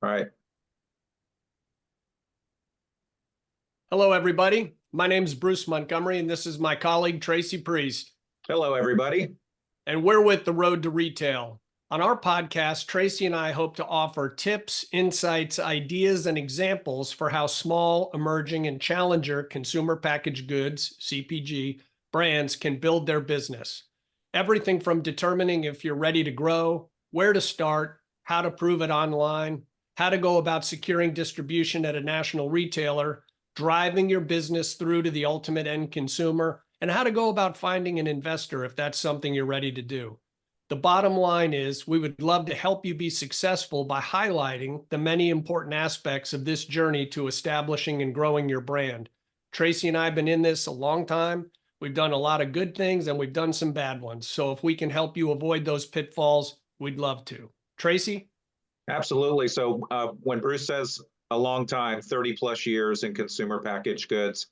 All right. Hello, everybody. My name is Bruce Montgomery, and this is my colleague, Tracy Priest. Hello, everybody. And we're with The Road to Retail. On our podcast, Tracy and I hope to offer tips, insights, ideas, and examples for how small, emerging, and challenger consumer packaged goods, CPG, brands can build their business. Everything from determining if you're ready to grow, where to start, how to prove it online, how to go about securing distribution at a national retailer, driving your business through to the ultimate end consumer, and how to go about finding an investor if that's something you're ready to do. The bottom line is we would love to help you be successful by highlighting the many important aspects of this journey to establishing and growing your brand. Tracy and I have been in this a long time. We've done a lot of good things and we've done some bad ones. So if we can help you avoid those pitfalls, we'd love to. Tracy? Absolutely. So when Bruce says a long time, 30 plus years in consumer packaged goods,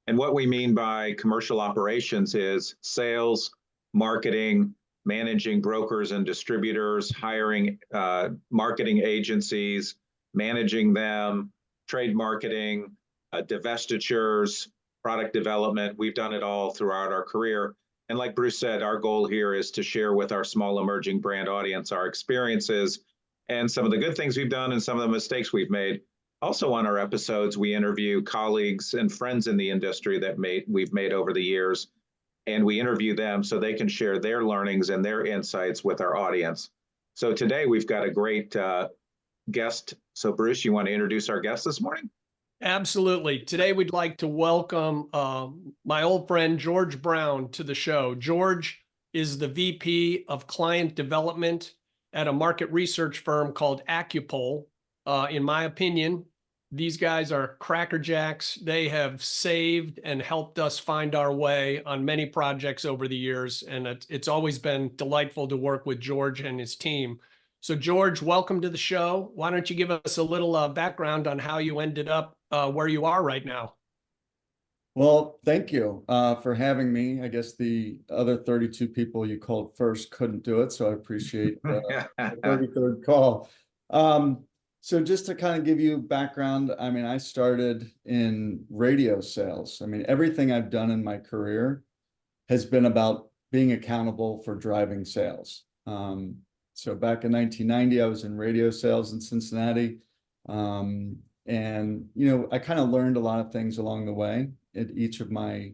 and what we mean by commercial operations is sales, marketing, managing brokers and distributors, hiring marketing agencies, managing them, trade marketing, divestitures, product development. We've done it all throughout our career. And like Bruce said, our goal here is to share with our small emerging brand audience our experiences and some of the good things we've done and some of the mistakes we've made. Also on our episodes, we interview colleagues and friends in the industry that we've made over the years, and we interview them so they can share their learnings and their insights with our audience. So today we've got a great guest. So Bruce, you want to introduce our guest this morning? Absolutely. Today we'd like to welcome my old friend George Brown to the show. George is the VP of Client Development at a market research firm called AcuPoll. In my opinion, these guys are crackerjacks. They have saved and helped us find our way on many projects over the years, and it's always been delightful to work with George and his team. So George, welcome to the show. Why don't you give us a little background on how you ended up where you are right now? Well, thank you for having me. I guess the other 32 people you called first couldn't do it, so I appreciate the 33rd call. So just to kind of give you background, I mean, I started in radio sales. I mean, everything I've done in my career has been about being accountable for driving sales. So back in 1990, I was in radio sales in Cincinnati. And, you know, I kind of learned a lot of things along the way at each of my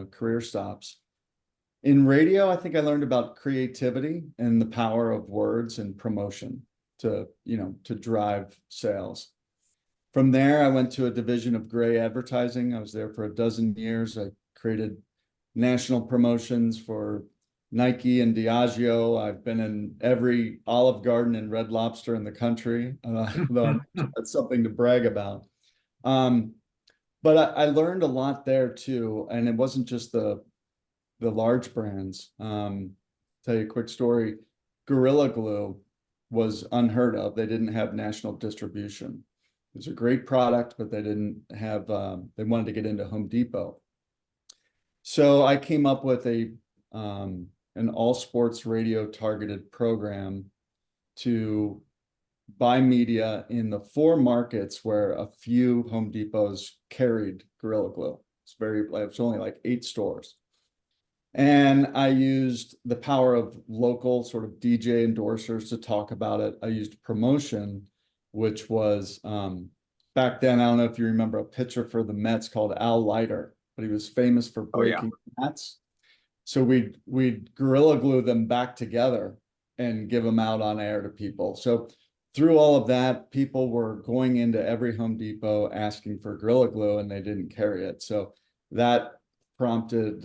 career stops. In radio, I think I learned about creativity and the power of words and promotion to drive sales. From there, I went to a division of gray advertising. I was there for a dozen years. I created national promotions for Nike and Diageo. I've been in every Olive Garden and Red Lobster in the country, though that's something to brag about. But I learned a lot there too, and it wasn't just the large brands. Tell you a quick story. Gorilla Glue was unheard of. They didn't have national distribution. It was a great product, but they didn't have. They wanted to get into Home Depot. So I came up with an all sports radio targeted program to buy media in the 4 markets where a few Home Depots carried Gorilla Glue. It's only like 8 stores. And I used the power of local sort of DJ endorsers to talk about it. I used promotion, which was back then, I don't know if you remember a pitcher for the Mets called Al Leiter, but he was famous for breaking bats. So we'd Gorilla Glue them back together and give them out on air to people. So through all of that, people were going into every Home Depot asking for Gorilla Glue and they didn't carry it. So that prompted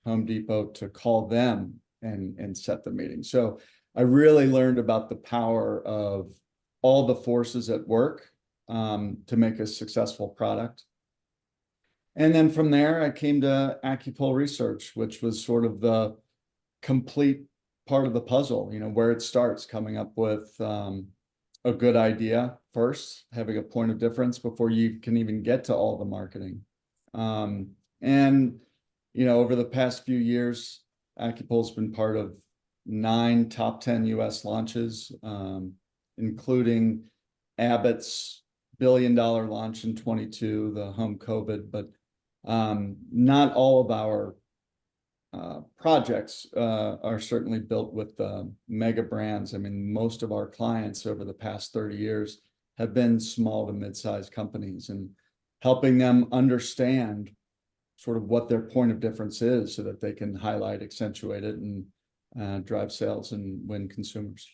Home Depot to call them and set the meeting. So I really learned about the power of all the forces at work to make a successful product. And then from there, I came to AcuPoll Research, which was sort of the complete part of the puzzle, you know, where it starts, coming up with a good idea first, having a point of difference before you can even get to all the marketing. And, you know, over the past few years, AcuPoll's been part of 9 top 10 US launches, including Abbott's billion-dollar launch in 22, the home COVID, but not all of our projects are certainly built with mega brands. I mean, most of our clients over the past 30 years have been small to mid-sized companies, and helping them understand sort of what their point of difference is so that they can highlight, accentuate it, and drive sales and win consumers.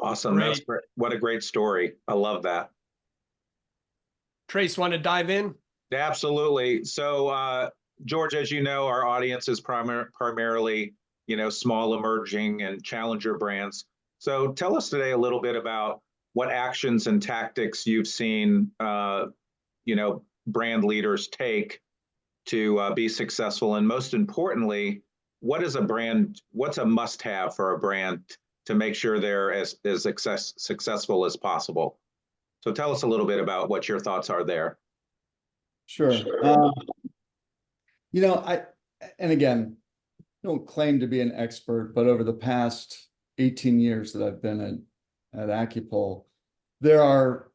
Awesome. That's great. What a great story. I love that. Trace, want to dive in? Absolutely. So, George, as you know, our audience is primarily, small, emerging, and challenger brands. So tell us today a little bit about what actions and tactics you've seen, brand leaders take to be successful. And most importantly, what's a must-have for a brand to make sure they're as successful as possible? So tell us a little bit about what your thoughts are there. Sure. And again, I don't claim to be an expert, but over the past 18 years that I've been at AcuPoll, there are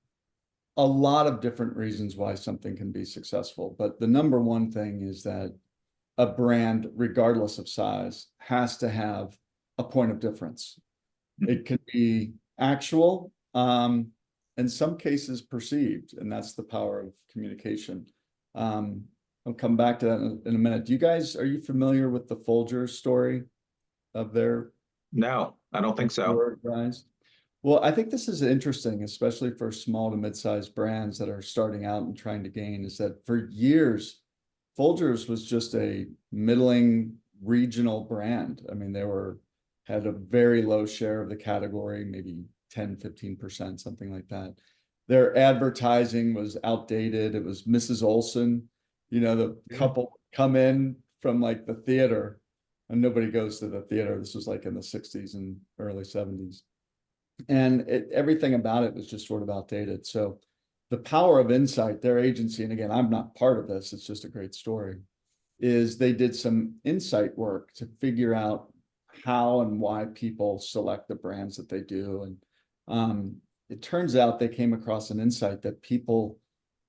a lot of different reasons why something can be successful. But the number one thing is that a brand, regardless of size, has to have a point of difference. It can be actual, in some cases perceived, and that's the power of communication. I'll come back to that in a minute. Are you familiar with the Folgers story of their? No, I don't think so. Guys? Well, I think this is interesting, especially for small to mid-sized brands that are starting out and trying to gain, is that for years, Folgers was just a middling regional brand. I mean, had a very low share of the category, maybe 10, 15%, something like that. Their advertising was outdated. It was Mrs. Olsen, the couple come in from like the theater, and nobody goes to the theater. This was like in the 60s and early 70s. And everything about it was just sort of outdated. So the power of insight, their agency, and again, I'm not part of this, it's just a great story, is they did some insight work to figure out how and why people select the brands that they do. And it turns out they came across an insight that people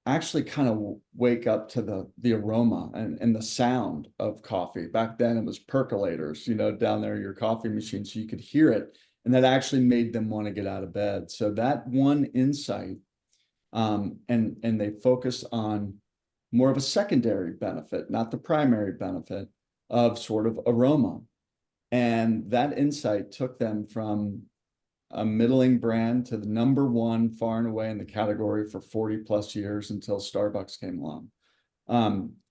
actually kind of wake up to the aroma and the sound of coffee. Back then it was percolators, down there, your coffee machine, so you could hear it. And that actually made them want to get out of bed. So that one insight, and they focused on more of a secondary benefit, not the primary benefit of sort of aroma. And that insight took them from a middling brand to the number one far and away in the category for 40 plus years until Starbucks came along.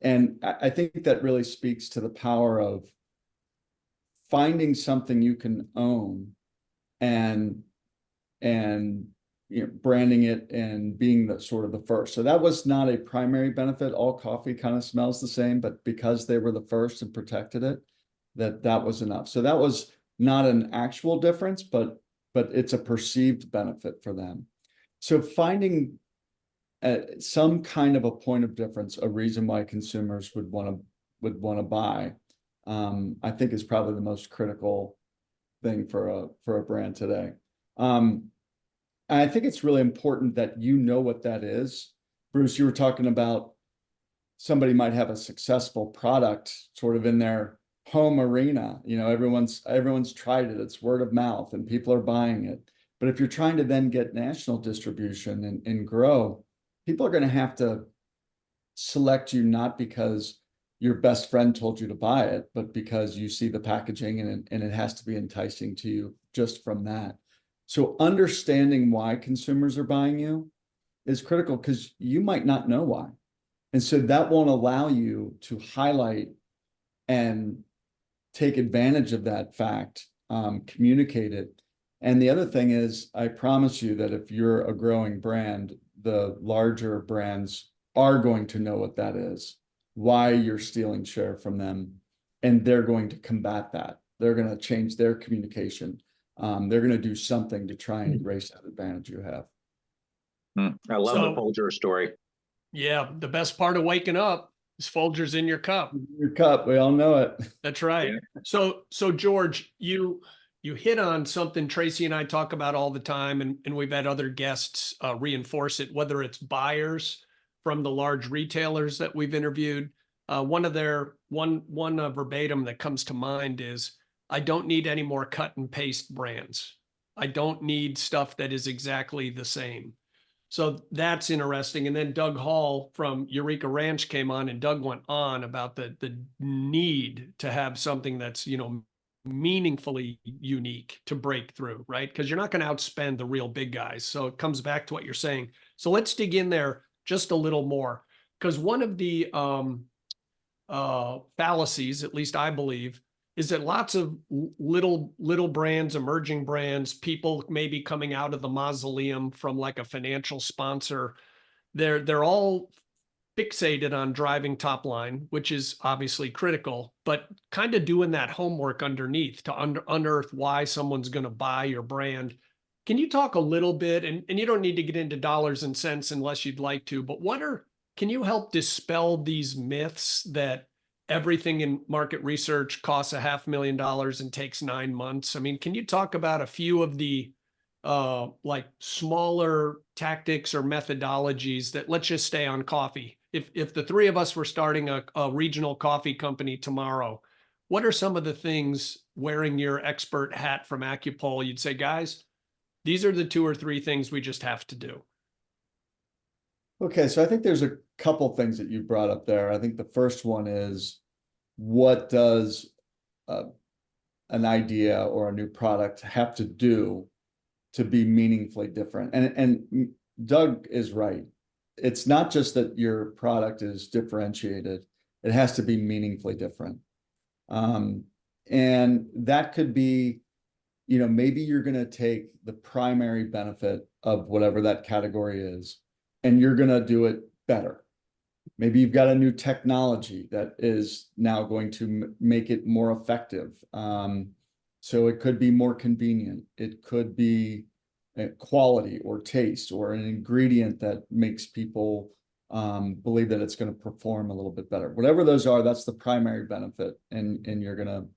And I think that really speaks to the power of finding something you can own and branding it and being the sort of the first. So that was not a primary benefit. All coffee kind of smells the same, but because they were the first and protected it, that was enough. So that was not an actual difference, but it's a perceived benefit for them. So finding some kind of a point of difference, a reason why consumers would want to buy, I think is probably the most critical thing for a brand today. I think it's really important that you know what that is. Bruce, you were talking about somebody might have a successful product sort of in their home arena. Everyone's tried it. It's word of mouth and people are buying it. But if you're trying to then get national distribution and grow, people are going to have to select you not because your best friend told you to buy it, but because you see the packaging and it has to be enticing to you just from that. So understanding why consumers are buying you is critical, because you might not know why. And so that won't allow you to highlight and take advantage of that fact, communicate it. And the other thing is, I promise you that if you're a growing brand, the larger brands are going to know what that is, why you're stealing share from them, and they're going to combat that. They're going to change their communication. They're going to do something to try and erase that advantage you have. I love the Folgers story. Yeah, the best part of waking up is Folgers in your cup. Your cup, we all know it. That's right. Yeah. So George, you you hit on something Tracy and I talk about all the time, and we've had other guests reinforce it, whether it's buyers from the large retailers that we've interviewed. One verbatim that comes to mind is, I don't need any more cut and paste brands. I don't need stuff that is exactly the same. So that's interesting. And then Doug Hall from Eureka Ranch came on, and Doug went on about the need to have something that's, meaningfully unique to break through, right? Because you're not going to outspend the real big guys. So it comes back to what you're saying. So let's dig in there just a little more, because one of the fallacies, at least I believe, is that lots of little brands, emerging brands, people maybe coming out of the mausoleum from like a financial sponsor, they're all fixated on driving top line, which is obviously critical, but kind of doing that homework underneath to unearth why someone's going to buy your brand. Can you talk a little bit, and you don't need to get into dollars and cents unless you'd like to, but can you help dispel these myths that everything in market research costs $500,000 and takes 9 months? I mean, can you talk about a few of the like smaller tactics or methodologies that, let's just stay on coffee. If the three of us were starting a regional coffee company tomorrow, what are some of the things, wearing your expert hat from AcuPoll, you'd say, guys, these are the 2 or 3 things we just have to do? Okay, so I think there's a couple things that you brought up there. I think the first one is, what does an idea or a new product have to do to be meaningfully different? And Doug is right. It's not just that your product is differentiated, it has to be meaningfully different. And that could be, maybe you're going to take the primary benefit of whatever that category is, and you're going to do it better. Maybe you've got a new technology that is now going to make it more effective. So it could be more convenient. It could be quality or taste, or an ingredient that makes people believe that it's going to perform a little bit better. Whatever those are, that's the primary benefit, and you're going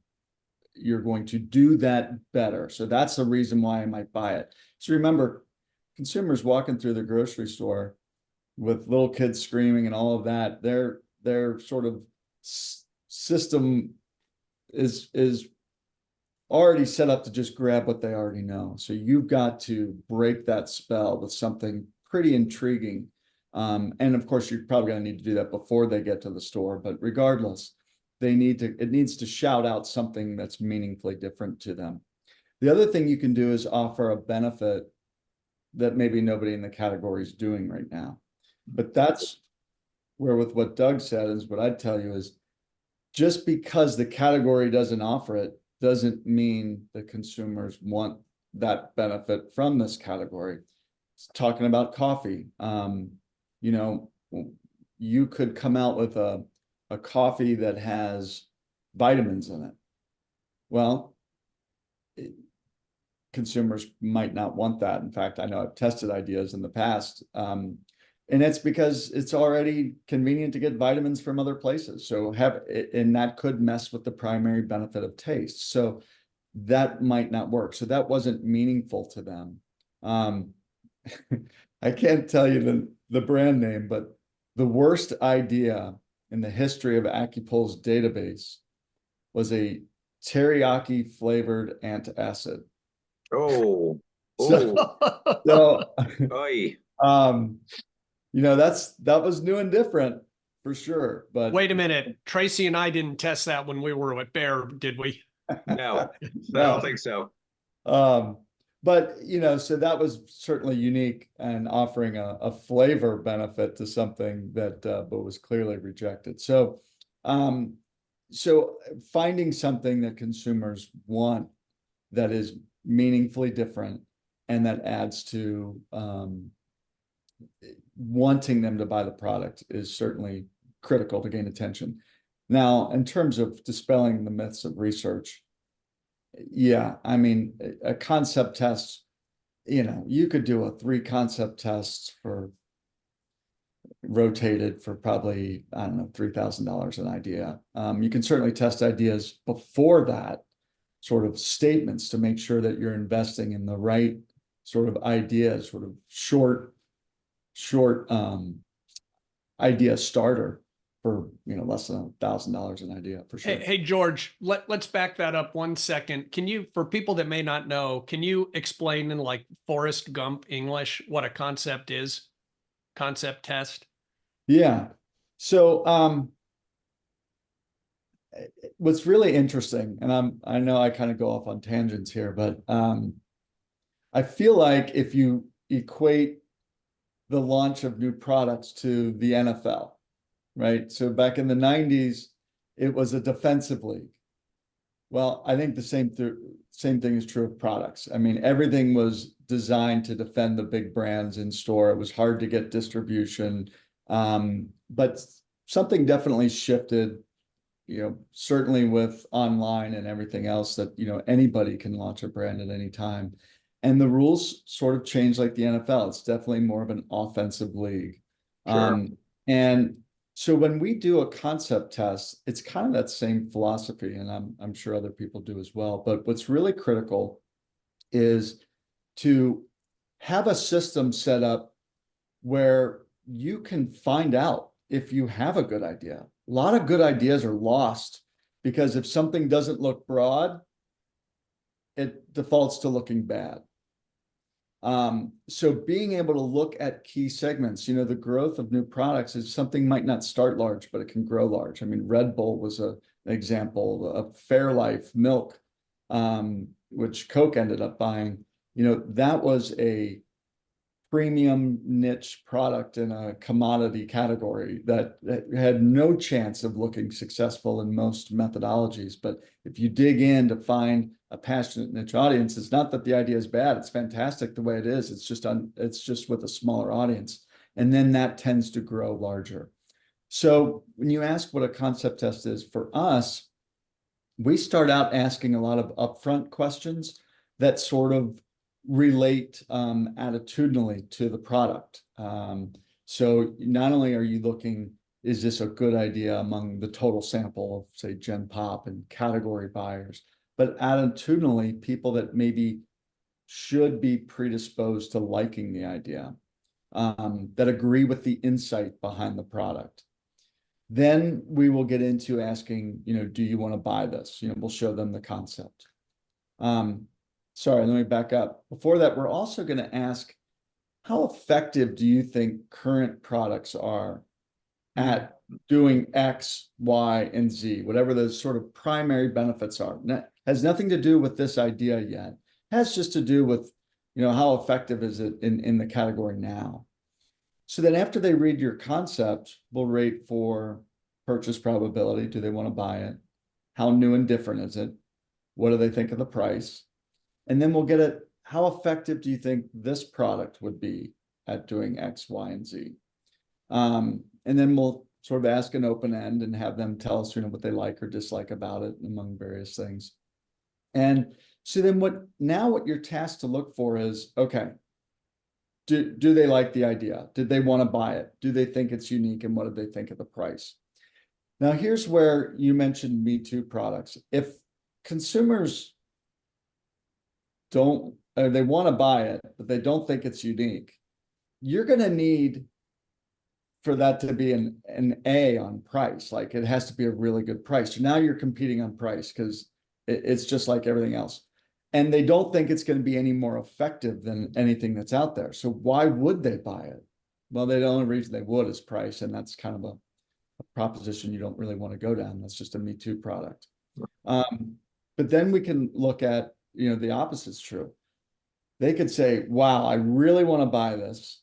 to do that better. So that's the reason why I might buy it. So remember, consumers walking through the grocery store with little kids screaming and all of that, their sort of system is already set up to just grab what they already know. So you've got to break that spell with something pretty intriguing. And of course, you're probably going to need to do that before they get to the store. But regardless, it needs to shout out something that's meaningfully different to them. The other thing you can do is offer a benefit that maybe nobody in the category is doing right now. But that's where, with what Doug said, is what I'd tell you is, just because the category doesn't offer it doesn't mean that consumers want that benefit from this category. Talking about coffee, you could come out with a coffee that has vitamins in it. Well, consumers might not want that. In fact, I know I've tested ideas in the past, and it's because it's already convenient to get vitamins from other places. And that could mess with the primary benefit of taste. So that might not work. So that wasn't meaningful to them. I can't tell you the brand name, but the worst idea in the history of AcuPoll's database was a teriyaki flavored antacid. Oh, So Oy. that was new and different for sure. But wait a minute, Tracy and I didn't test that when we were at Bear, did we? No, I don't think so. But so that was certainly unique and offering a flavor benefit to something that but was clearly rejected. So finding something that consumers want that is meaningfully different and that adds to wanting them to buy the product is certainly critical to gain attention. Now, in terms of dispelling the myths of research, yeah, I mean, a concept test, you could do 3 concept tests for rotated for probably, I don't know, $3,000 an idea. You can certainly test ideas before that sort of statements to make sure that you're investing in the right sort of ideas, sort of short idea starter for, less than $1,000 an idea for sure. Hey, George, let's back that up 1 second. Can you, for people that may not know, can you explain in like Forrest Gump English what a concept is? Concept test? Yeah. So what's really interesting, and I know I kind of go off on tangents here, but I feel like if you equate the launch of new products to the NFL, right? So back in the 90s, it was a defensive league. Well, I think the same thing is true of products. I mean, everything was designed to defend the big brands in store. It was hard to get distribution, but something definitely shifted, certainly with online and everything else that, anybody can launch a brand at any time. And the rules sort of changed like the NFL. It's definitely more of an offensive league. Sure. And so when we do a concept test, it's kind of that same philosophy, and I'm sure other people do as well. But what's really critical is to have a system set up where you can find out if you have a good idea. A lot of good ideas are lost because if something doesn't look broad, it defaults to looking bad. So being able to look at key segments, the growth of new products is something might not start large, but it can grow large. I mean, Red Bull was an example of Fairlife milk, which Coke ended up buying. That was a premium niche product in a commodity category that had no chance of looking successful in most methodologies. But if you dig in to find a passionate niche audience, it's not that the idea is bad. It's fantastic the way it is. It's just with a smaller audience. And then that tends to grow larger. So when you ask what a concept test is for us, we start out asking a lot of upfront questions that sort of relate attitudinally to the product. So not only are you looking, is this a good idea among the total sample of, say, Gen Pop and category buyers, but attitudinally, people that maybe should be predisposed to liking the idea, that agree with the insight behind the product. Then we will get into asking, do you want to buy this? We'll show them the concept. Sorry, let me back up. Before that, we're also going to ask, how effective do you think current products are at doing X, Y, and Z, whatever those sort of primary benefits are? Has nothing to do with this idea yet. It has just to do with, how effective is it in the category now? So then after they read your concept, we'll rate for purchase probability. Do they want to buy it? How new and different is it? What do they think of the price? And then we'll get at how effective do you think this product would be at doing X, Y, and Z? And then we'll sort of ask an open end and have them tell us, what they like or dislike about it among various things. And so then what you're tasked to look for is, okay, do they like the idea? Did they want to buy it? Do they think it's unique? And what do they think of the price? Now, here's where you mentioned Me Too products. If consumers they want to buy it, but they don't think it's unique, you're going to need for that to be an A on price. Like, it has to be a really good price. So now you're competing on price because it's just like everything else. And they don't think it's going to be any more effective than anything that's out there. So why would they buy it? Well, the only reason they would is price. And that's kind of a proposition you don't really want to go down. That's just a Me Too product. But then we can look at, the opposite's true. They could say, wow, I really want to buy this.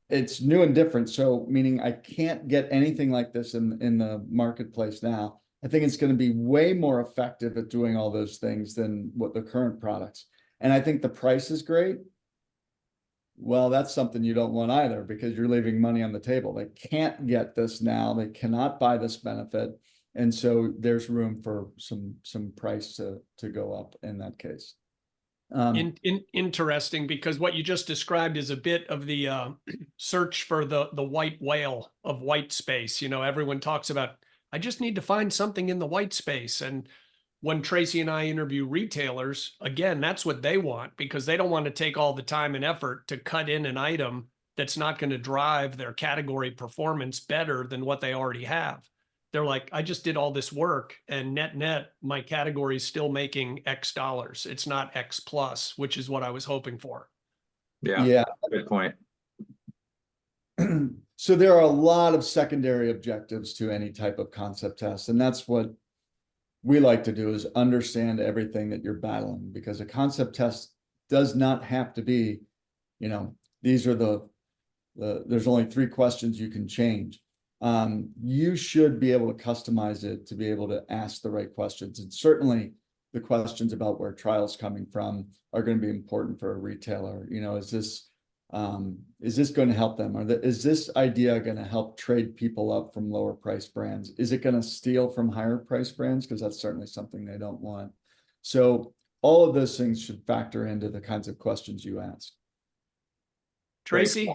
It's new and different. So meaning I can't get anything like this in the marketplace now. I think it's going to be way more effective at doing all those things than what the current products. And I think the price is great. Well, that's something you don't want either, because you're leaving money on the table. They can't get this now. They cannot buy this benefit. And so there's room for some price to go up in that case. Interesting, because what you just described is a bit of the search for the white whale of white space. Everyone talks about, I just need to find something in the white space. And when Tracy and I interview retailers, again, that's what they want, because they don't want to take all the time and effort to cut in an item that's not going to drive their category performance better than what they already have. They're like, I just did all this work, and net, my category is still making X dollars. It's not X plus, which is what I was hoping for. Yeah. Good point. So there are a lot of secondary objectives to any type of concept test, and that's what we like to do, is understand everything that you're battling, because a concept test does not have to be, these are there's only 3 questions you can change. You should be able to customize it to be able to ask the right questions. And certainly the questions about where trial's coming from are going to be important for a retailer. Is this going to help them? Is this idea going to help trade people up from lower price brands? Is it going to steal from higher price brands? Because that's certainly something they don't want. So all of those things should factor into the kinds of questions you ask. Tracy?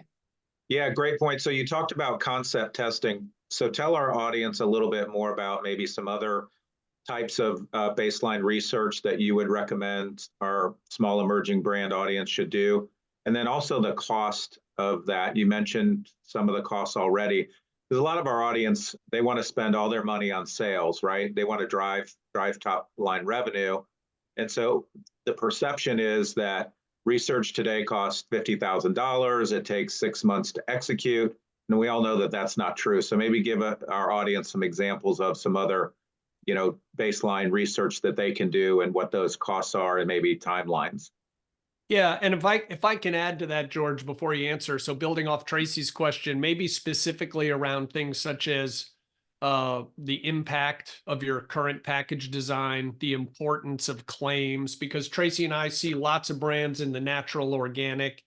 Yeah, great point. So you talked about concept testing. So tell our audience a little bit more about maybe some other types of baseline research that you would recommend our small emerging brand audience should do. And then also the cost of that. You mentioned some of the costs already. Because a lot of our audience, they want to spend all their money on sales, right? They want to drive top line revenue. And so the perception is that research today costs $50,000. It takes 6 months to execute. And we all know that that's not true. So maybe give our audience some examples of some other, baseline research that they can do and what those costs are and maybe timelines. Yeah, and if I can add to that, George, before you answer, so building off Tracy's question, maybe specifically around things such as the impact of your current package design, the importance of claims, because Tracy and I see lots of brands in the natural, organic,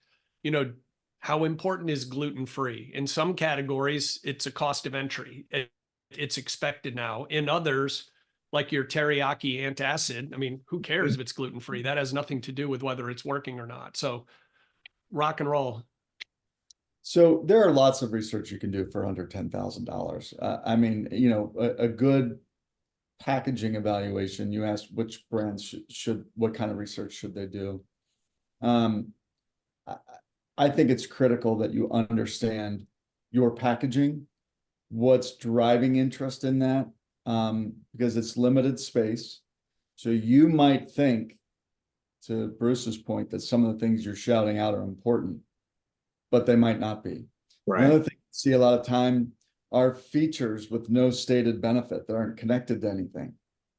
how important is gluten-free? In some categories, it's a cost of entry. It's expected now. In others, like your teriyaki antacid, I mean, who cares if it's gluten-free? That has nothing to do with whether it's working or not. So rock and roll. So there are lots of research you can do for under $10,000. A good packaging evaluation, you asked which brands what kind of research should they do? I think it's critical that you understand your packaging, what's driving interest in that, because it's limited space. So you might think, to Bruce's point, that some of the things you're shouting out are important, but they might not be. Right. Another thing you see a lot of time are features with no stated benefit that aren't connected to anything.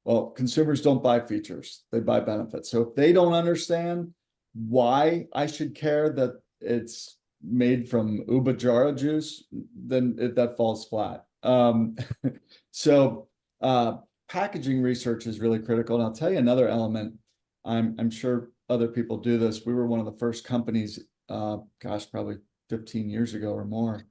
Well, consumers don't buy features, they buy benefits. So if they don't understand why I should care that it's made from ubajara juice, then that falls flat. So packaging research is really critical. And I'll tell you another element. I'm sure other people do this. We were one of the first companies, probably 15 years ago or more,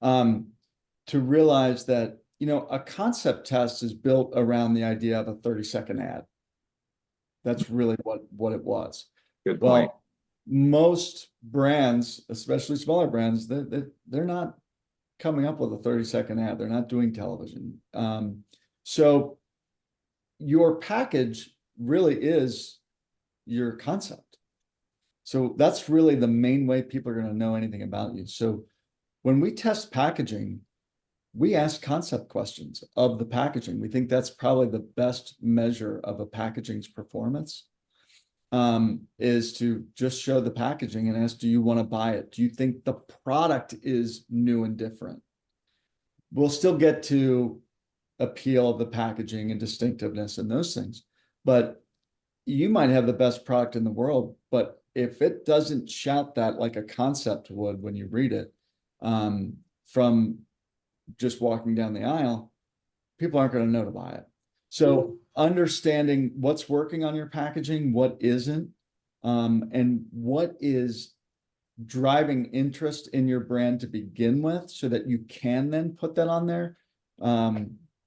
to realize that, a concept test is built around the idea of a 30-second ad. That's really what it was. Good point. Well, most brands, especially smaller brands, they're not coming up with a 30-second ad. They're not doing television. So your package really is your concept. So that's really the main way people are going to know anything about you. So when we test packaging, we ask concept questions of the packaging. We think that's probably the best measure of a packaging's performance, is to just show the packaging and ask, do you want to buy it? Do you think the product is new and different? We'll still get to appeal of the packaging and distinctiveness and those things, but you might have the best product in the world, but if it doesn't shout that like a concept would when you read it, from just walking down the aisle, people aren't going to know to buy it. So understanding what's working on your packaging, what isn't, and what is driving interest in your brand to begin with, so that you can then put that on there.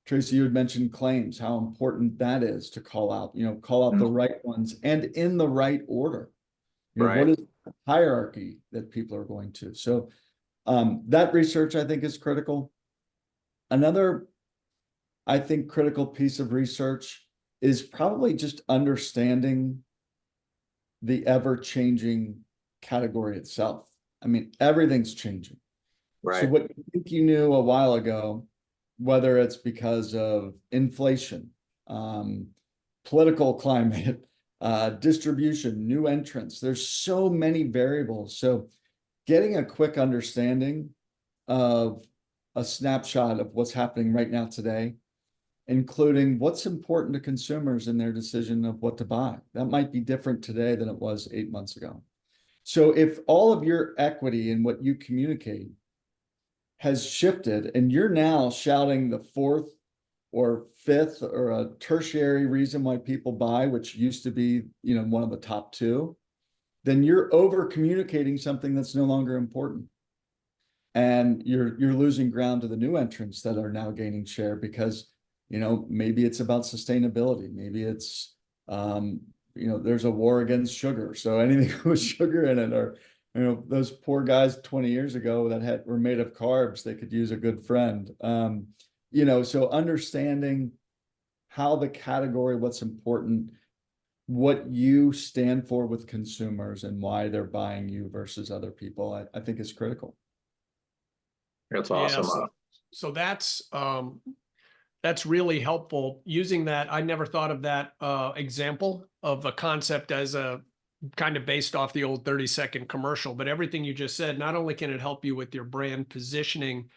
Tracy, you had mentioned claims, how important that is to call out the right ones and in the right order. Right. What is the hierarchy that people are going to? So that research, I think, is critical. Another, I think, critical piece of research is probably just understanding the ever-changing category itself. I mean, everything's changing. So Right. what you think you knew a while ago, whether it's because of inflation, political climate, distribution, new entrants, there's so many variables. So getting a quick understanding of a snapshot of what's happening right now today, including what's important to consumers in their decision of what to buy. That might be different today than it was 8 months ago. So if all of your equity in what you communicate has shifted and you're now shouting the fourth or fifth or a tertiary reason why people buy, which used to be, one of the top two, then you're over communicating something that's no longer important. And you're losing ground to the new entrants that are now gaining share because, maybe it's about sustainability. Maybe it's, there's a war against sugar. So anything with sugar in it, or, those poor guys 20 years ago that were made of carbs, they could use a good friend. So understanding how the category, what's important, what you stand for with consumers and why they're buying you versus other people, I think is critical. That's awesome. Yeah, so that's really helpful. Using that, I never thought of that example of a concept as a kind of based off the old 30-second commercial, but everything you just said, not only can it help you with your brand positioning,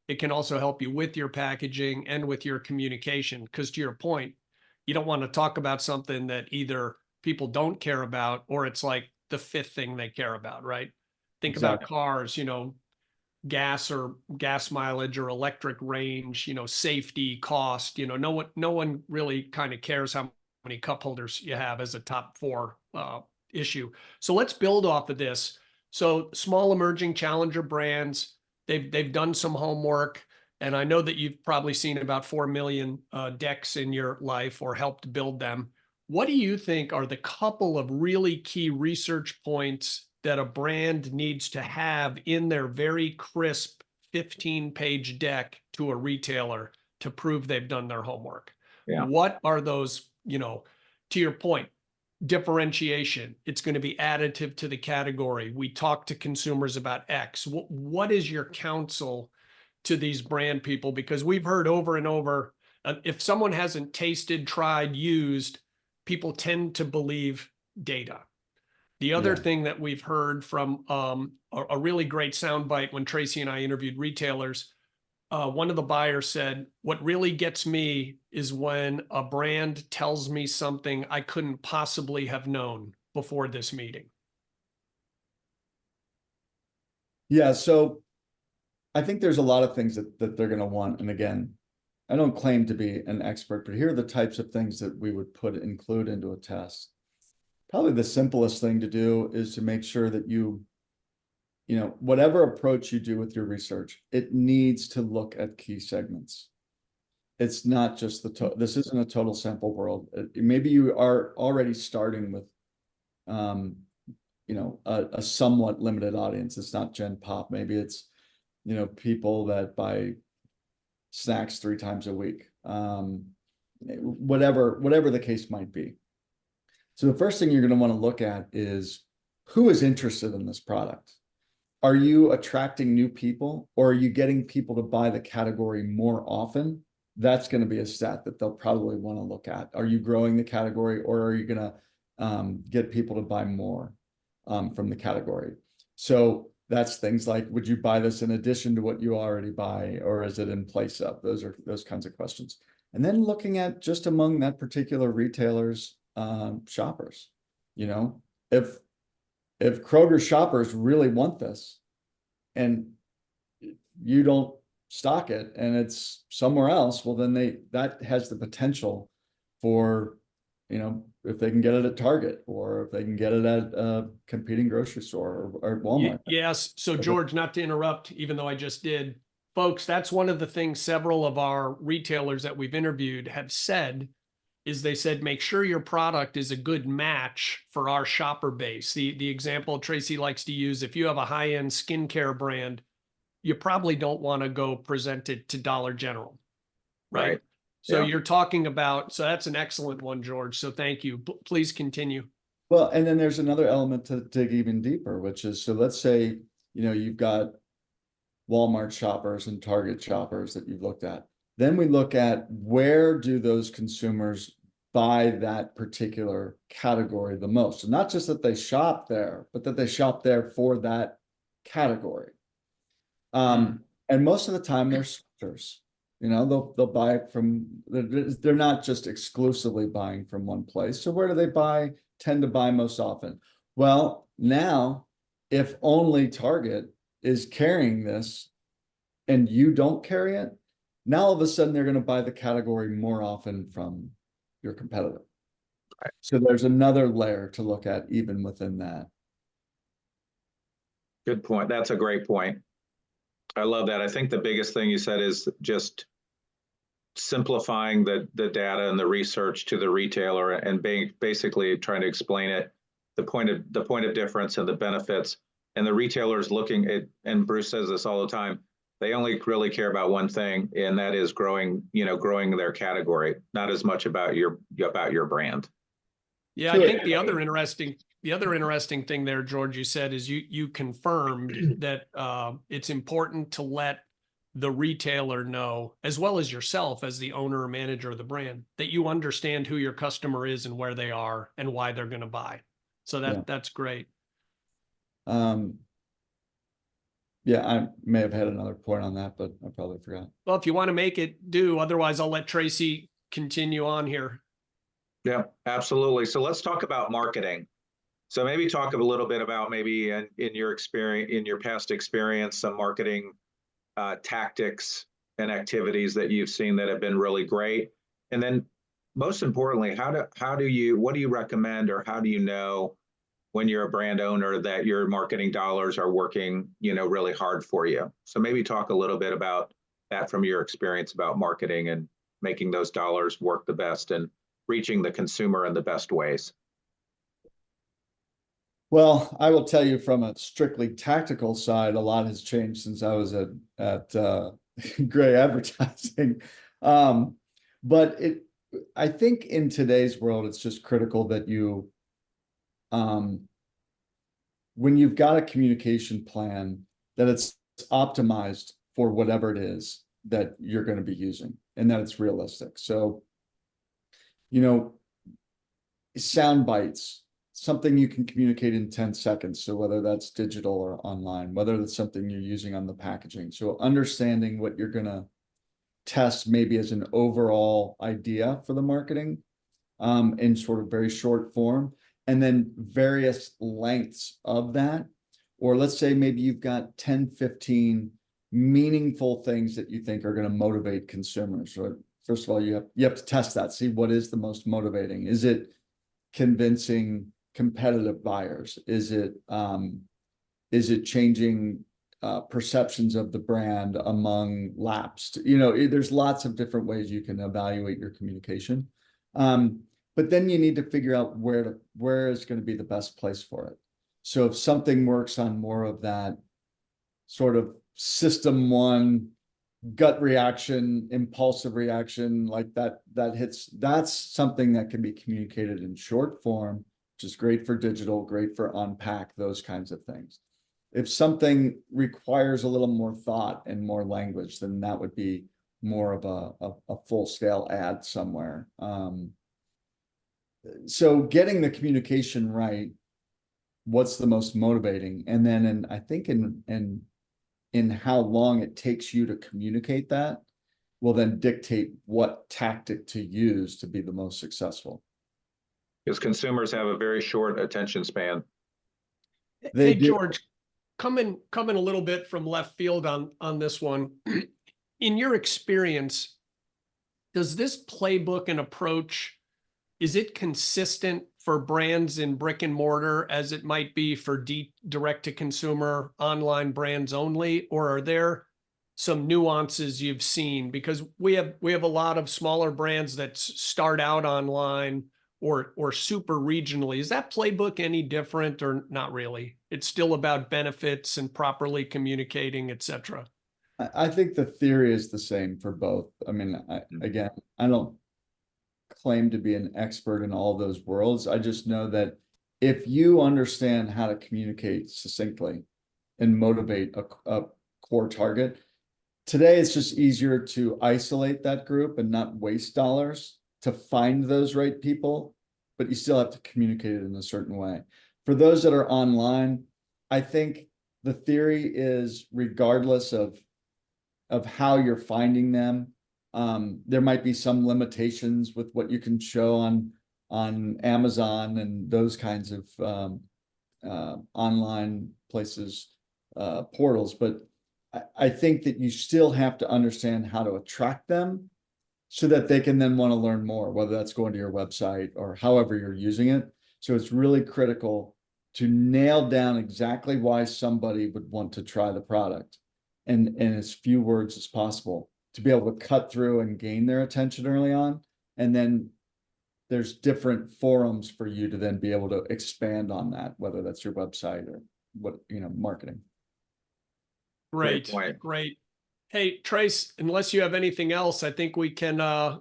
it can also help you with your packaging and with your communication. Because to your point, you don't want to talk about something that either people don't care about or it's like the fifth thing they care about, right? Think about cars, gas or gas mileage or electric range, safety, cost, no one really kind of cares how many cup holders you have as a top four issue. So let's build off of this. So small emerging challenger brands, they've done some homework, and I know that you've probably seen about 4 million decks in your life or helped build them. What do you think are the couple of really key research points that a brand needs to have in their very crisp 15-page deck to a retailer to prove they've done their homework? Yeah. What are those, to your point, differentiation? It's going to be additive to the category. We talk to consumers about X. What is your counsel to these brand people? Because we've heard over and over, if someone hasn't tasted, tried, used, people tend to believe data. The other thing that we've heard from a really great soundbite when Tracy and I interviewed retailers, one of the buyers said, what really gets me is when a brand tells me something I couldn't possibly have known before this meeting. Yeah, so I think there's a lot of things that they're going to want. And again, I don't claim to be an expert, but here are the types of things that we would include into a test. Probably the simplest thing to do is to make sure that whatever approach you do with your research, it needs to look at key segments. It's not just this isn't a total sample world. Maybe you are already starting with, a somewhat limited audience. It's not Gen Pop. Maybe it's, people that buy snacks 3 times a week. Whatever the case might be. So the first thing you're going to want to look at is who is interested in this product. Are you attracting new people, or are you getting people to buy the category more often? That's going to be a stat that they'll probably want to look at. Are you growing the category, or are you going to get people to buy more from the category? So that's things like, would you buy this in addition to what you already buy, or is it in place of? Those kinds of questions. And then looking at just among that particular retailer's shoppers. If Kroger shoppers really want this and you don't stock it and it's somewhere else, well, then that has the potential for, if they can get it at Target, or if they can get it at a competing grocery store or Walmart. Yes. So George, not to interrupt, even though I just did, folks, that's one of the things several of our retailers that we've interviewed have said, is they said, make sure your product is a good match for our shopper base. The example Tracy likes to use, if you have a high-end skincare brand, you probably don't want to go present it to Dollar General, right? So Yeah. you're talking about, so that's an excellent one, George. So thank you. Please continue. Well, and then there's another element to dig even deeper, which is, so let's say, you've got Walmart shoppers and Target shoppers that you've looked at. Then we look at, where do those consumers buy that particular category the most? And not just that they shop there, but that they shop there for that category. And most of the time they're switchers. They'll buy it from, they're not just exclusively buying from one place. So where do they tend to buy most often? Well, now, if only Target is carrying this and you don't carry it, now all of a sudden they're going to buy the category more often from your competitor. Right. So there's another layer to look at even within that. Good point. That's a great point. I love that. I think the biggest thing you said is just simplifying the data and the research to the retailer, and basically trying to explain it, the point of difference and the benefits. And the retailer's looking at, and Bruce says this all the time, they only really care about one thing, and that is growing their category, not as much about your brand. Yeah, I think the other interesting thing there, George, you said is you confirmed that it's important to let the retailer know, as well as yourself as the owner or manager of the brand, that you understand who your customer is and where they are and why they're going to buy. So that's great. Yeah, I may have had another point on that, but I probably forgot. Well, if you want to make it, do. Otherwise, I'll let Tracy continue on here. Yeah, absolutely. So let's talk about marketing. So maybe talk a little bit about, maybe in your experience, in your past experience, some marketing tactics and activities that you've seen that have been really great. And then most importantly, what do you recommend, or how do you know when you're a brand owner that your marketing dollars are working, really hard for you? So maybe talk a little bit about that from your experience about marketing and making those dollars work the best and reaching the consumer in the best ways. Well, I will tell you, from a strictly tactical side, a lot has changed since I was at Gray Advertising. But I think in today's world, it's just critical that you, when you've got a communication plan, that it's optimized for whatever it is that you're going to be using, and that it's realistic. So, sound bites, something you can communicate in 10 seconds. So whether that's digital or online, whether that's something you're using on the packaging. So understanding what you're going to test maybe as an overall idea for the marketing, in sort of very short form, and then various lengths of that. Or let's say maybe you've got 10, 15 meaningful things that you think are going to motivate consumers. Right? First of all, you have to test that, see what is the most motivating. Is it convincing competitive buyers? Is it changing perceptions of the brand among lapsed? There's lots of different ways you can evaluate your communication. But then you need to figure out where is going to be the best place for it. So if something works on more of that sort of system one, gut reaction, impulsive reaction, like that's something that can be communicated in short form, which is great for digital, great for unpack, those kinds of things. If something requires a little more thought and more language, then that would be more of a full scale ad somewhere. So getting the communication right, what's the most motivating, and then I think in how long it takes you to communicate that will then dictate what tactic to use to be the most successful. Because consumers have a very short attention span. They Hey, do. George, coming a little bit from left field on this one. In your experience, does this playbook and approach, is it consistent for brands in brick and mortar as it might be for direct to consumer online brands only, or are there some nuances you've seen? Because we have a lot of smaller brands that start out online or super regionally. Is that playbook any different, or not really? It's still about benefits and properly communicating, et cetera. I think the theory is the same for both. I mean, again, I don't claim to be an expert in all those worlds. I just know that if you understand how to communicate succinctly and motivate a core target, today it's just easier to isolate that group and not waste dollars to find those right people, but you still have to communicate it in a certain way. For those that are online, I think the theory is regardless of how you're finding them, there might be some limitations with what you can show on Amazon and those kinds of online places, portals, but I think that you still have to understand how to attract them so that they can then want to learn more, whether that's going to your website or however you're using it. So it's really critical to nail down exactly why somebody would want to try the product and in as few words as possible to be able to cut through and gain their attention early on. And then there's different forums for you to then be able to expand on that, whether that's your website or what, marketing. Great, great. Hey, Trace, unless you have anything else, I think we can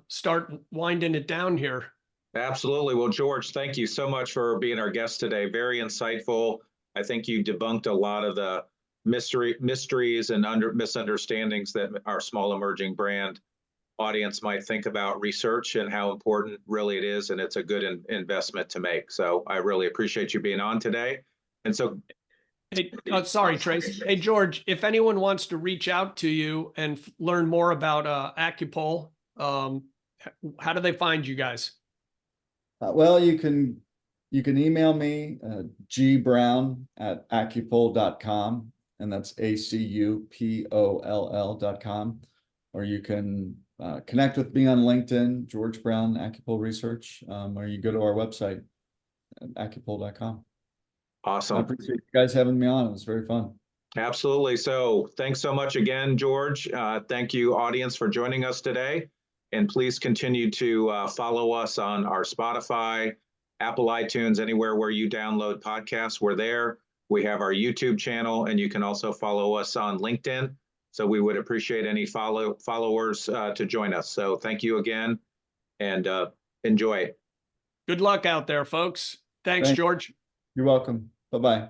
start winding it down here. Absolutely. Well, George, thank you so much for being our guest today. Very insightful. I think you debunked a lot of the mysteries and misunderstandings that our small emerging brand audience might think about research and how important really it is. And it's a good investment to make. So I really appreciate you being on today. And so, hey, sorry, Trace. Hey, George, if anyone wants to reach out to you and learn more about AcuPoll, how do they find you guys? Well, you can email me, gbrown@acupoll.com, and that's ACUPOLL.com, or you can connect with me on LinkedIn, George Brown AcuPoll Research, or you go to our website at acupoll.com. Awesome. I appreciate you guys having me on. It was very fun. Absolutely. So thanks so much again, George. Thank you, audience, for joining us today. And please continue to follow us on our Spotify, Apple iTunes, anywhere where you download podcasts. We're there. We have our YouTube channel, and you can also follow us on LinkedIn. So we would appreciate any followers to join us. So thank you again, and enjoy. Good luck out there, folks. Thanks, George. You're welcome. Bye-bye.